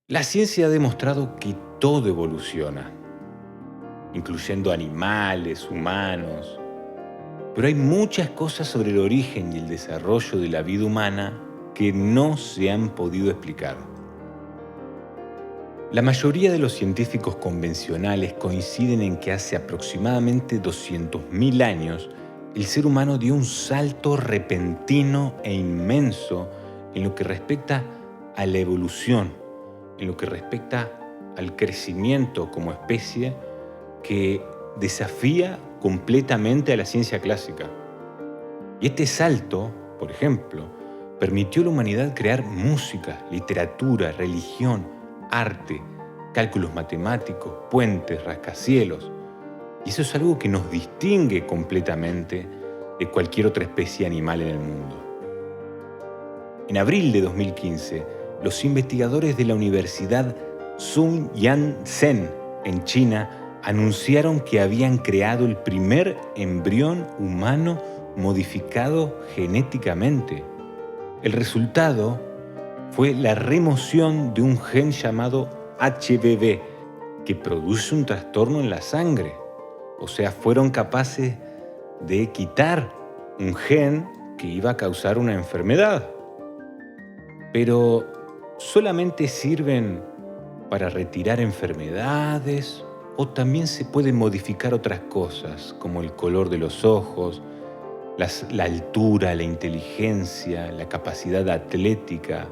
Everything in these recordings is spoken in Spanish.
La ciencia ha demostrado que todo evoluciona, incluyendo animales, humanos, pero hay muchas cosas sobre el origen y el desarrollo de la vida humana que no se han podido explicar. La mayoría de los científicos convencionales coinciden en que hace aproximadamente 200.000 años el ser humano dio un salto repentino e inmenso en lo que respecta a la evolución, en lo que respecta al crecimiento como especie que desafía completamente a la ciencia clásica. Y este salto, por ejemplo, permitió a la humanidad crear música, literatura, religión, arte, cálculos matemáticos, puentes, rascacielos. Y eso es algo que nos distingue completamente de cualquier otra especie animal en el mundo. En abril de 2015, los investigadores de la Universidad Sun Yat-sen en China anunciaron que habían creado el primer embrión humano modificado genéticamente. El resultado fue la remoción de un gen llamado HBV, que produce un trastorno en la sangre. O sea, fueron capaces de quitar un gen que iba a causar una enfermedad. Pero ¿solamente sirven para retirar enfermedades o también se pueden modificar otras cosas, como el color de los ojos, la altura, la inteligencia, la capacidad atlética?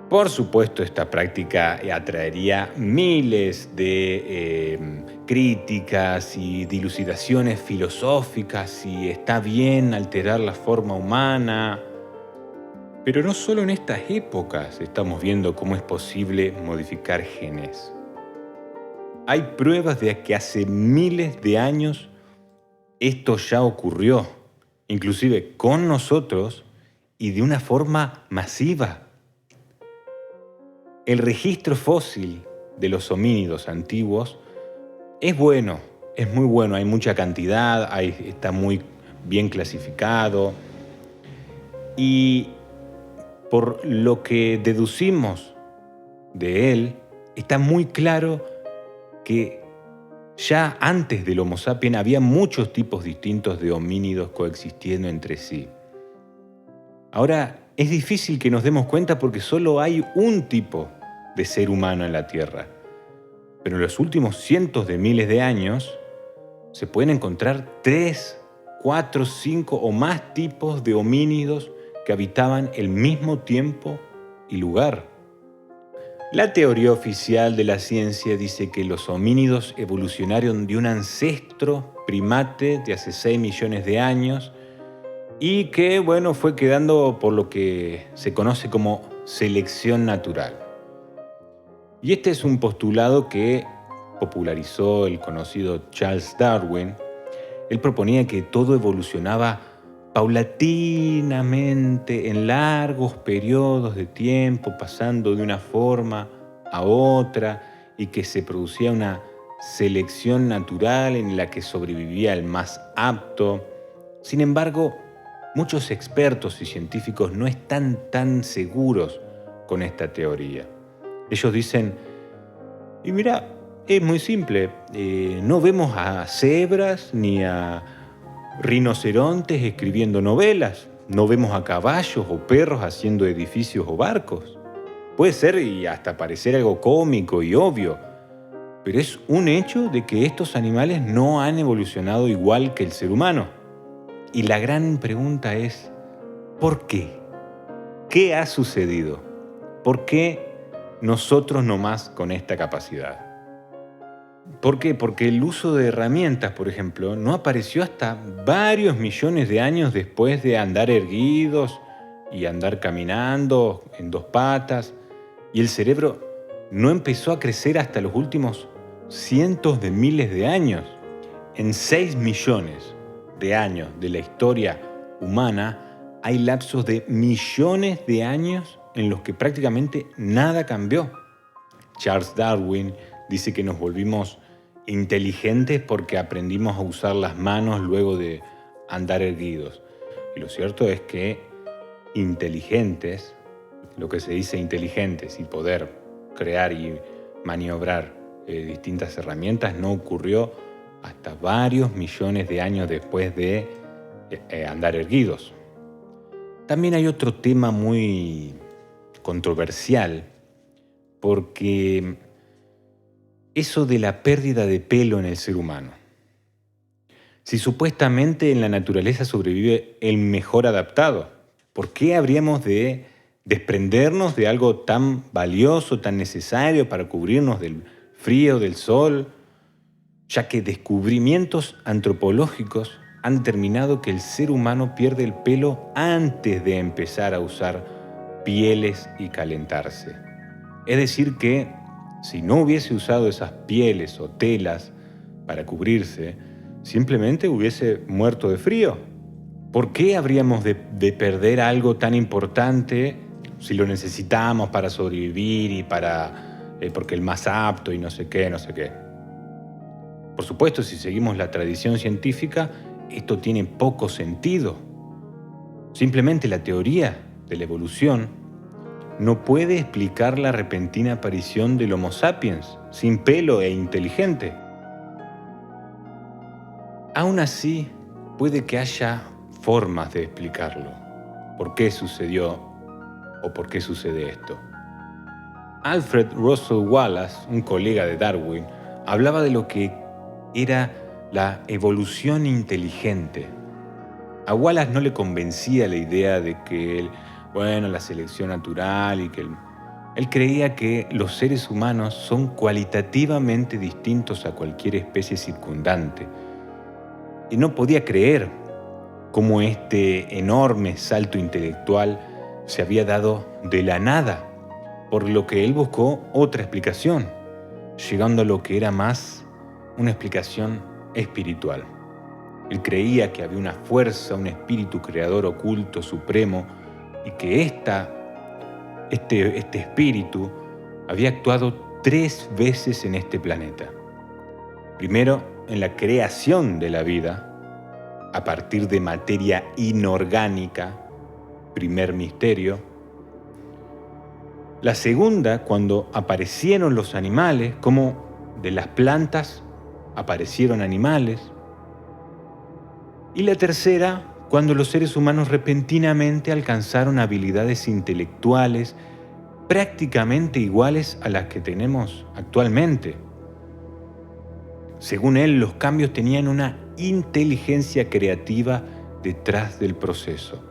Por supuesto, esta práctica atraería miles de críticas y dilucidaciones filosóficas si está bien alterar la forma humana. Pero no solo en estas épocas estamos viendo cómo es posible modificar genes. Hay pruebas de que hace miles de años esto ya ocurrió, inclusive con nosotros y de una forma masiva. El registro fósil de los homínidos antiguos es bueno, es muy bueno, hay mucha cantidad, está muy bien clasificado y por lo que deducimos de él, está muy claro que ya antes del Homo sapiens había muchos tipos distintos de homínidos coexistiendo entre sí. Ahora, es difícil que nos demos cuenta porque solo hay un tipo de ser humano en la Tierra. Pero en los últimos cientos de miles de años se pueden encontrar 3, 4, 5 o más tipos de homínidos que habitaban el mismo tiempo y lugar. La teoría oficial de la ciencia dice que los homínidos evolucionaron de un ancestro primate de hace 6 millones de años y que, fue quedando por lo que se conoce como selección natural. Y este es un postulado que popularizó el conocido Charles Darwin. Él proponía que todo evolucionaba paulatinamente en largos periodos de tiempo, pasando de una forma a otra y que se producía una selección natural en la que sobrevivía el más apto. Sin embargo, muchos expertos y científicos no están tan seguros con esta teoría. Ellos dicen, y mira, es muy simple, no vemos a cebras ni a rinocerontes escribiendo novelas, no vemos a caballos o perros haciendo edificios o barcos. Puede ser y hasta parecer algo cómico y obvio, pero es un hecho de que estos animales no han evolucionado igual que el ser humano. Y la gran pregunta es, ¿por qué? ¿Qué ha sucedido? ¿Por qué nosotros nomás con esta capacidad? ¿Por qué? Porque el uso de herramientas, por ejemplo, no apareció hasta varios millones de años después de andar erguidos y andar caminando en 2 patas. Y el cerebro no empezó a crecer hasta los últimos cientos de miles de años. En 6 millones de años de la historia humana hay lapsos de millones de años en los que prácticamente nada cambió. Charles Darwin dice que nos volvimos inteligentes porque aprendimos a usar las manos luego de andar erguidos. Y lo cierto es que inteligentes lo que se dice inteligentes y poder crear y maniobrar distintas herramientas no ocurrió hasta varios millones de años después de andar erguidos. También hay otro tema muy controversial, porque eso de la pérdida de pelo en el ser humano. Si supuestamente en la naturaleza sobrevive el mejor adaptado, ¿por qué habríamos de desprendernos de algo tan valioso, tan necesario para cubrirnos del frío, del sol? Ya que descubrimientos antropológicos han determinado que el ser humano pierde el pelo antes de empezar a usar pieles y calentarse. Es decir que si no hubiese usado esas pieles o telas para cubrirse, simplemente hubiese muerto de frío. ¿Por qué habríamos de perder algo tan importante si lo necesitamos para sobrevivir y porque el más apto y no sé qué, no sé qué? Por supuesto, si seguimos la tradición científica, esto tiene poco sentido. Simplemente la teoría de la evolución no puede explicar la repentina aparición del Homo sapiens, sin pelo e inteligente. Aún así, puede que haya formas de explicarlo. ¿Por qué sucedió o por qué sucede esto? Alfred Russel Wallace, un colega de Darwin, hablaba de lo que era la evolución inteligente. A Wallace no le convencía la idea de que la selección natural y que él creía que los seres humanos son cualitativamente distintos a cualquier especie circundante. Y no podía creer cómo este enorme salto intelectual se había dado de la nada, por lo que él buscó otra explicación, llegando a lo que era más una explicación espiritual. Él creía que había una fuerza, un espíritu creador oculto, supremo, y que este espíritu había actuado 3 veces en este planeta. Primero, en la creación de la vida, a partir de materia inorgánica, primer misterio. La segunda, cuando aparecieron los animales, como de las plantas aparecieron animales. Y la tercera, cuando los seres humanos repentinamente alcanzaron habilidades intelectuales prácticamente iguales a las que tenemos actualmente. Según él, los cambios tenían una inteligencia creativa detrás del proceso.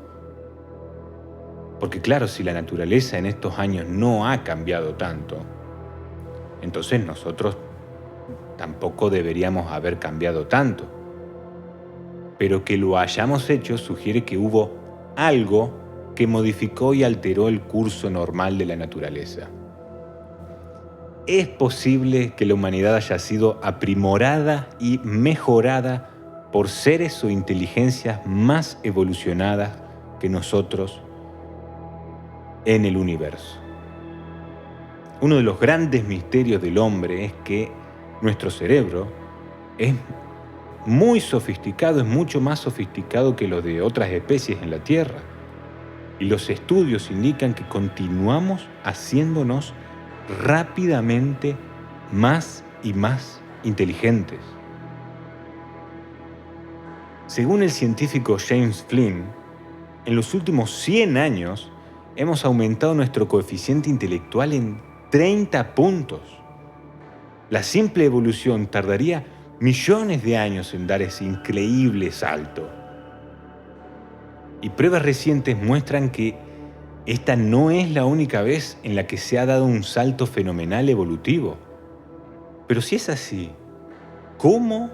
Porque claro, si la naturaleza en estos años no ha cambiado tanto, entonces nosotros tampoco deberíamos haber cambiado tanto. Pero que lo hayamos hecho sugiere que hubo algo que modificó y alteró el curso normal de la naturaleza. Es posible que la humanidad haya sido aprimorada y mejorada por seres o inteligencias más evolucionadas que nosotros en el universo. Uno de los grandes misterios del hombre es que nuestro cerebro es muy sofisticado, es mucho más sofisticado que los de otras especies en la Tierra. Y los estudios indican que continuamos haciéndonos rápidamente más y más inteligentes. Según el científico James Flynn, en los últimos 100 años hemos aumentado nuestro coeficiente intelectual en 30 puntos. La simple evolución tardaría millones de años en dar ese increíble salto. Y pruebas recientes muestran que esta no es la única vez en la que se ha dado un salto fenomenal evolutivo. Pero si es así, ¿cómo,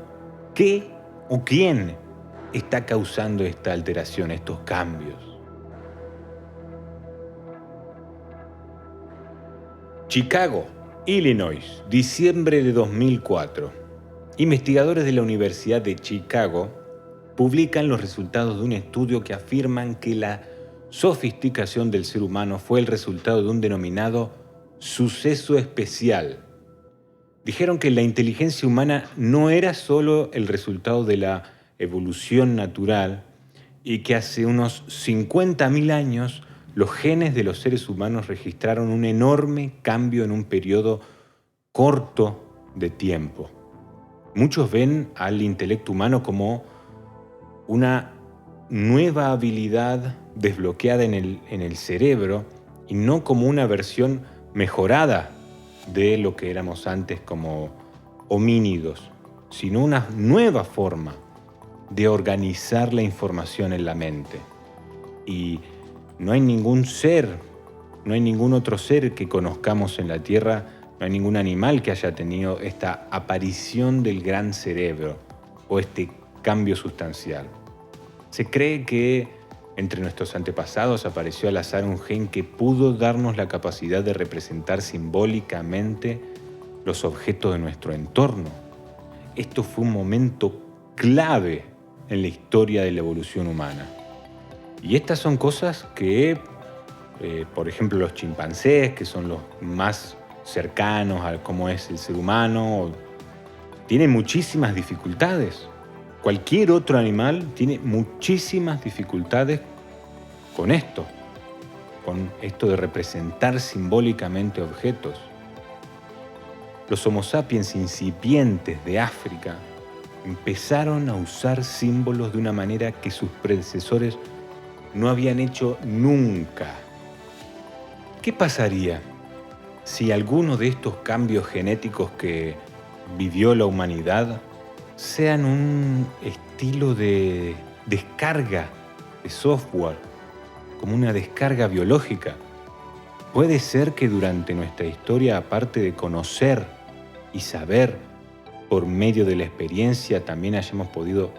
qué o quién está causando esta alteración, estos cambios? Chicago, Illinois, diciembre de 2004. Investigadores de la Universidad de Chicago publican los resultados de un estudio que afirman que la sofisticación del ser humano fue el resultado de un denominado suceso especial. Dijeron que la inteligencia humana no era solo el resultado de la evolución natural y que hace unos 50.000 años los genes de los seres humanos registraron un enorme cambio en un periodo corto de tiempo. Muchos ven al intelecto humano como una nueva habilidad desbloqueada en el cerebro y no como una versión mejorada de lo que éramos antes como homínidos, sino una nueva forma de organizar la información en la mente. Y no hay ningún ser, no hay ningún otro ser que conozcamos en la Tierra, no hay ningún animal que haya tenido esta aparición del gran cerebro o este cambio sustancial. Se cree que entre nuestros antepasados apareció al azar un gen que pudo darnos la capacidad de representar simbólicamente los objetos de nuestro entorno. Esto fue un momento clave en la historia de la evolución humana. Y estas son cosas que, por ejemplo, los chimpancés, que son los más cercanos a cómo es el ser humano, tienen muchísimas dificultades. Cualquier otro animal tiene muchísimas dificultades con esto de representar simbólicamente objetos. Los Homo sapiens incipientes de África empezaron a usar símbolos de una manera que sus predecesores no habían hecho nunca. ¿Qué pasaría si alguno de estos cambios genéticos que vivió la humanidad sean un estilo de descarga de software, como una descarga biológica? Puede ser que durante nuestra historia, aparte de conocer y saber por medio de la experiencia, también hayamos podido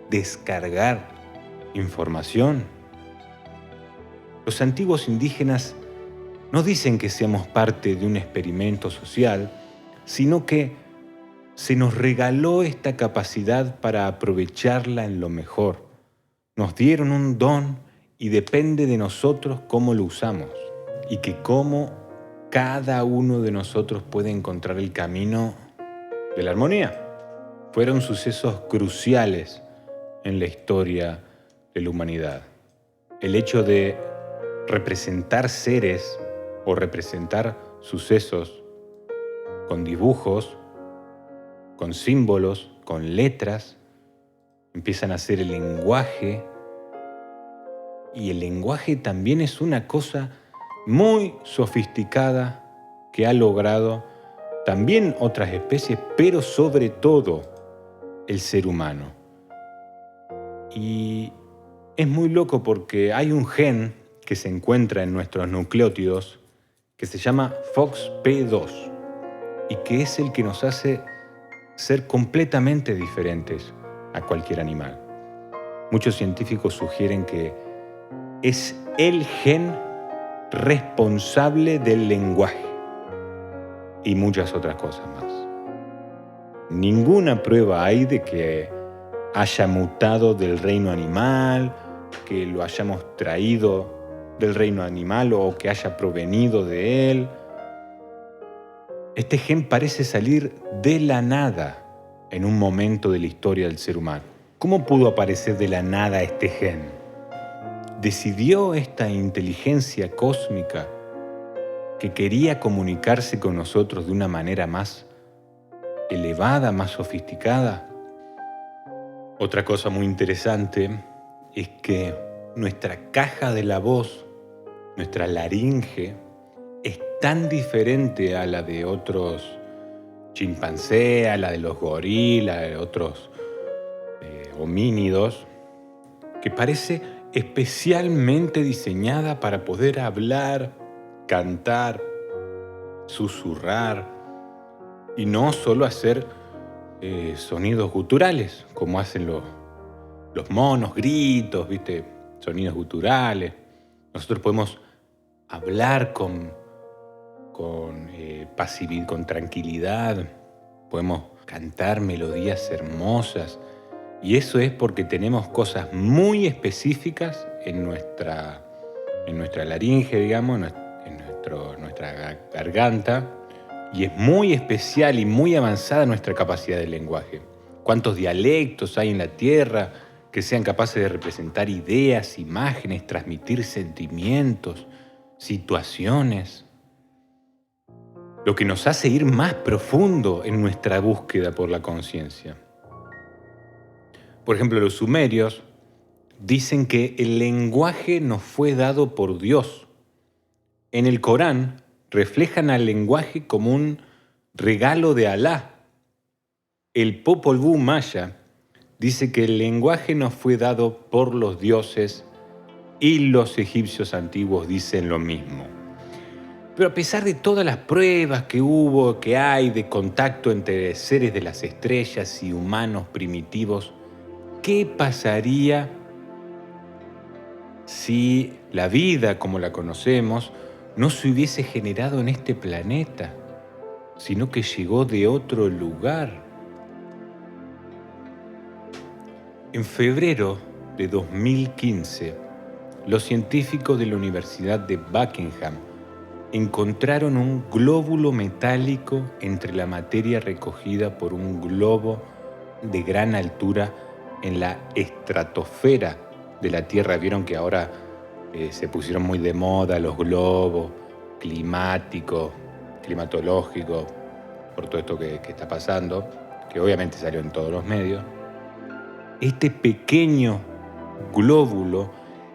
descargar información. Los antiguos indígenas no dicen que seamos parte de un experimento social, sino que se nos regaló esta capacidad para aprovecharla en lo mejor. Nos dieron un don y depende de nosotros cómo lo usamos. Y que cómo cada uno de nosotros puede encontrar el camino de la armonía. Fueron sucesos cruciales en la historia de la humanidad. El hecho de representar seres o representar sucesos con dibujos, con símbolos, con letras, empiezan a ser el lenguaje. Y el lenguaje también es una cosa muy sofisticada que ha logrado también otras especies, pero sobre todo el ser humano. Y es muy loco porque hay un gen que se encuentra en nuestros nucleótidos que se llama FOXP2 y que es el que nos hace ser completamente diferentes a cualquier animal. Muchos científicos sugieren que es el gen responsable del lenguaje y muchas otras cosas más. Ninguna prueba hay de que haya mutado del reino animal, que lo hayamos traído del reino animal o que haya provenido de él. Este gen parece salir de la nada en un momento de la historia del ser humano. ¿Cómo pudo aparecer de la nada este gen? ¿Decidió esta inteligencia cósmica que quería comunicarse con nosotros de una manera más elevada, más sofisticada? Otra cosa muy interesante es que nuestra caja de la voz, nuestra laringe, es tan diferente a la de otros chimpancés, a la de los gorilas, de otros homínidos, que parece especialmente diseñada para poder hablar, cantar, susurrar y no solo hacer sonidos guturales como hacen los monos, gritos, ¿viste? Sonidos guturales. Nosotros podemos hablar con tranquilidad, podemos cantar melodías hermosas y eso es porque tenemos cosas muy específicas en nuestra laringe, digamos, en nuestra garganta, y es muy especial y muy avanzada nuestra capacidad de lenguaje. ¿Cuántos dialectos hay en la Tierra que sean capaces de representar ideas, imágenes, transmitir sentimientos, situaciones, lo que nos hace ir más profundo en nuestra búsqueda por la conciencia. Por ejemplo, los sumerios dicen que el lenguaje nos fue dado por Dios. En el Corán reflejan al lenguaje como un regalo de Alá. El Popol Vuh maya dice que el lenguaje nos fue dado por los dioses y los egipcios antiguos dicen lo mismo. Pero a pesar de todas las pruebas que hay de contacto entre seres de las estrellas y humanos primitivos, ¿qué pasaría si la vida como la conocemos no se hubiese generado en este planeta, sino que llegó de otro lugar? En febrero de 2015, los científicos de la Universidad de Buckingham encontraron un glóbulo metálico entre la materia recogida por un globo de gran altura en la estratosfera de la Tierra. Vieron que ahora se pusieron muy de moda los globos climatológicos, por todo esto que está pasando, que obviamente salió en todos los medios. Este pequeño glóbulo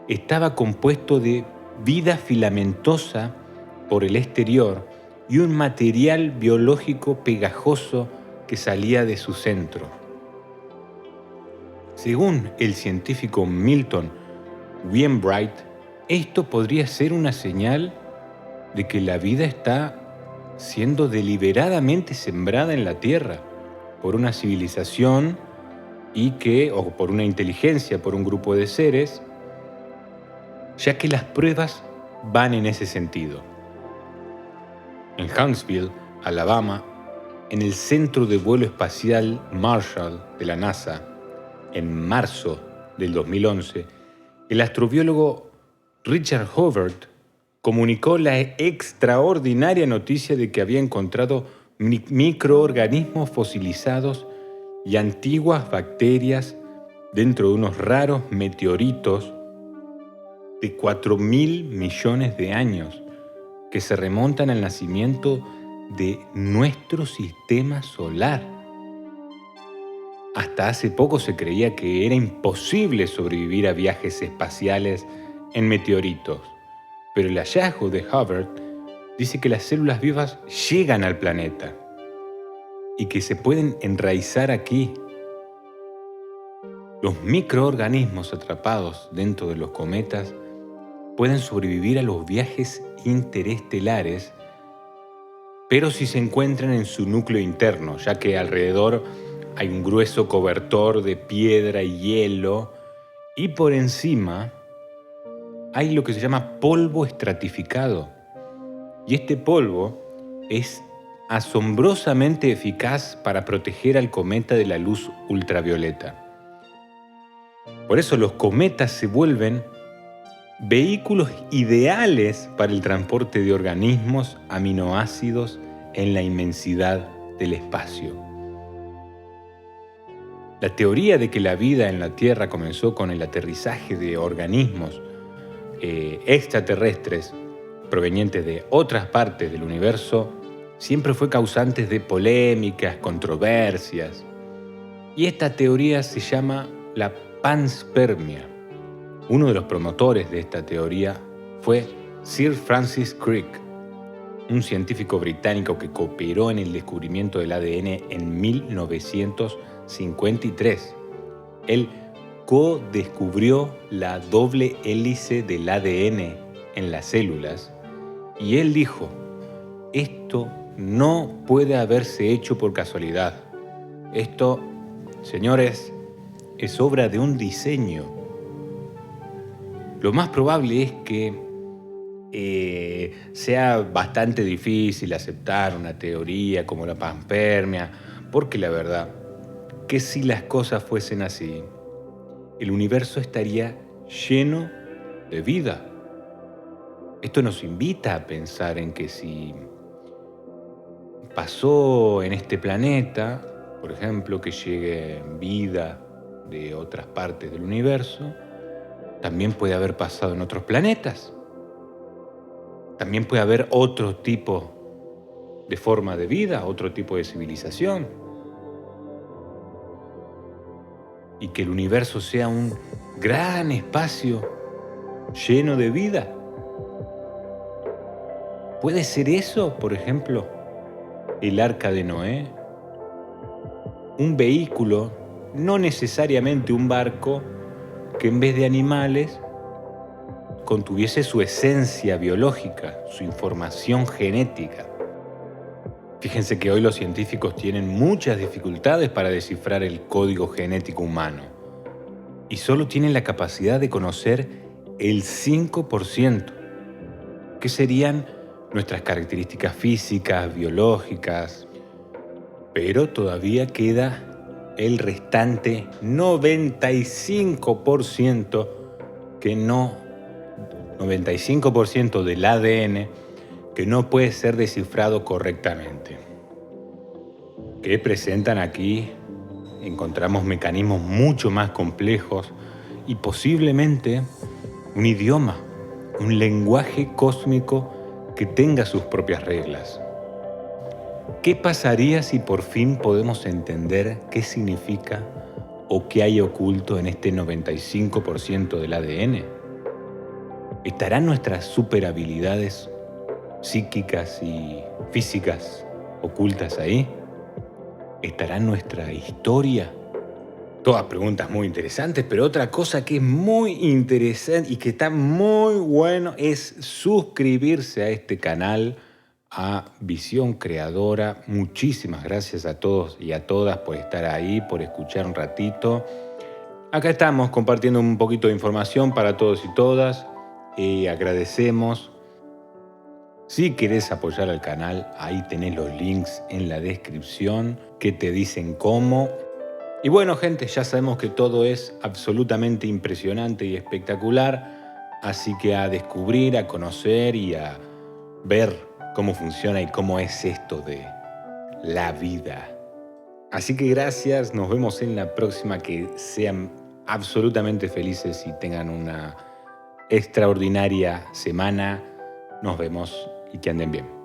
estaba compuesto de vida filamentosa por el exterior y un material biológico pegajoso que salía de su centro. Según el científico Milton Wainwright, esto podría ser una señal de que la vida está siendo deliberadamente sembrada en la Tierra por una civilización o por una inteligencia, por un grupo de seres, ya que las pruebas van en ese sentido. En Huntsville, Alabama, en el Centro de Vuelo Espacial Marshall de la NASA, en marzo del 2011, el astrobiólogo Richard Hobart comunicó la extraordinaria noticia de que había encontrado microorganismos fosilizados y antiguas bacterias dentro de unos raros meteoritos de 4.000 millones de años que se remontan al nacimiento de nuestro sistema solar. Hasta hace poco se creía que era imposible sobrevivir a viajes espaciales en meteoritos, pero el hallazgo de Hubbard dice que las células vivas llegan al planeta y que se pueden enraizar aquí. Los microorganismos atrapados dentro de los cometas pueden sobrevivir a los viajes interestelares, pero si se encuentran en su núcleo interno, ya que alrededor hay un grueso cobertor de piedra y hielo, y por encima hay lo que se llama polvo estratificado. Y este polvo es asombrosamente eficaz para proteger al cometa de la luz ultravioleta. Por eso los cometas se vuelven vehículos ideales para el transporte de organismos aminoácidos en la inmensidad del espacio. La teoría de que la vida en la Tierra comenzó con el aterrizaje de organismos extraterrestres provenientes de otras partes del universo siempre fue causante de polémicas, controversias. Y esta teoría se llama la panspermia. Uno de los promotores de esta teoría fue Sir Francis Crick, un científico británico que cooperó en el descubrimiento del ADN en 1953. Él co-descubrió la doble hélice del ADN en las células y él dijo: esto no puede haberse hecho por casualidad. Esto, señores, es obra de un diseño. Lo más probable es que sea bastante difícil aceptar una teoría como la panspermia, porque la verdad que si las cosas fuesen así, el universo estaría lleno de vida. Esto nos invita a pensar en que si pasó en este planeta, por ejemplo, que llegue vida de otras partes del universo, también puede haber pasado en otros planetas. También puede haber otro tipo de forma de vida, otro tipo de civilización. Y que el universo sea un gran espacio lleno de vida. ¿Puede ser eso, por ejemplo, el Arca de Noé? Un vehículo, no necesariamente un barco, que en vez de animales contuviese su esencia biológica, su información genética. Fíjense que hoy los científicos tienen muchas dificultades para descifrar el código genético humano y solo tienen la capacidad de conocer el 5%, que serían nuestras características físicas, biológicas, pero todavía queda el restante 95% que no 95% del ADN que no puede ser descifrado correctamente. Que presentan aquí, encontramos mecanismos mucho más complejos y posiblemente un idioma, un lenguaje cósmico que tenga sus propias reglas. ¿Qué pasaría si por fin podemos entender qué significa o qué hay oculto en este 95% del ADN? ¿Estarán nuestras superhabilidades psíquicas y físicas ocultas ahí? ¿Estará nuestra historia? Todas preguntas muy interesantes, pero otra cosa que es muy interesante y que está muy bueno es suscribirse a este canal, a Visión Creadora. Muchísimas gracias a todos y a todas por estar ahí, por escuchar un ratito. Acá estamos compartiendo un poquito de información para todos y todas. Agradecemos. Si querés apoyar al canal, ahí tenés los links en la descripción que te dicen cómo. Y bueno, gente, ya sabemos que todo es absolutamente impresionante y espectacular, así que a descubrir, a conocer y a ver cómo funciona y cómo es esto de la vida. Así que gracias, nos vemos en la próxima, que sean absolutamente felices y tengan una extraordinaria semana. Nos vemos y que anden bien.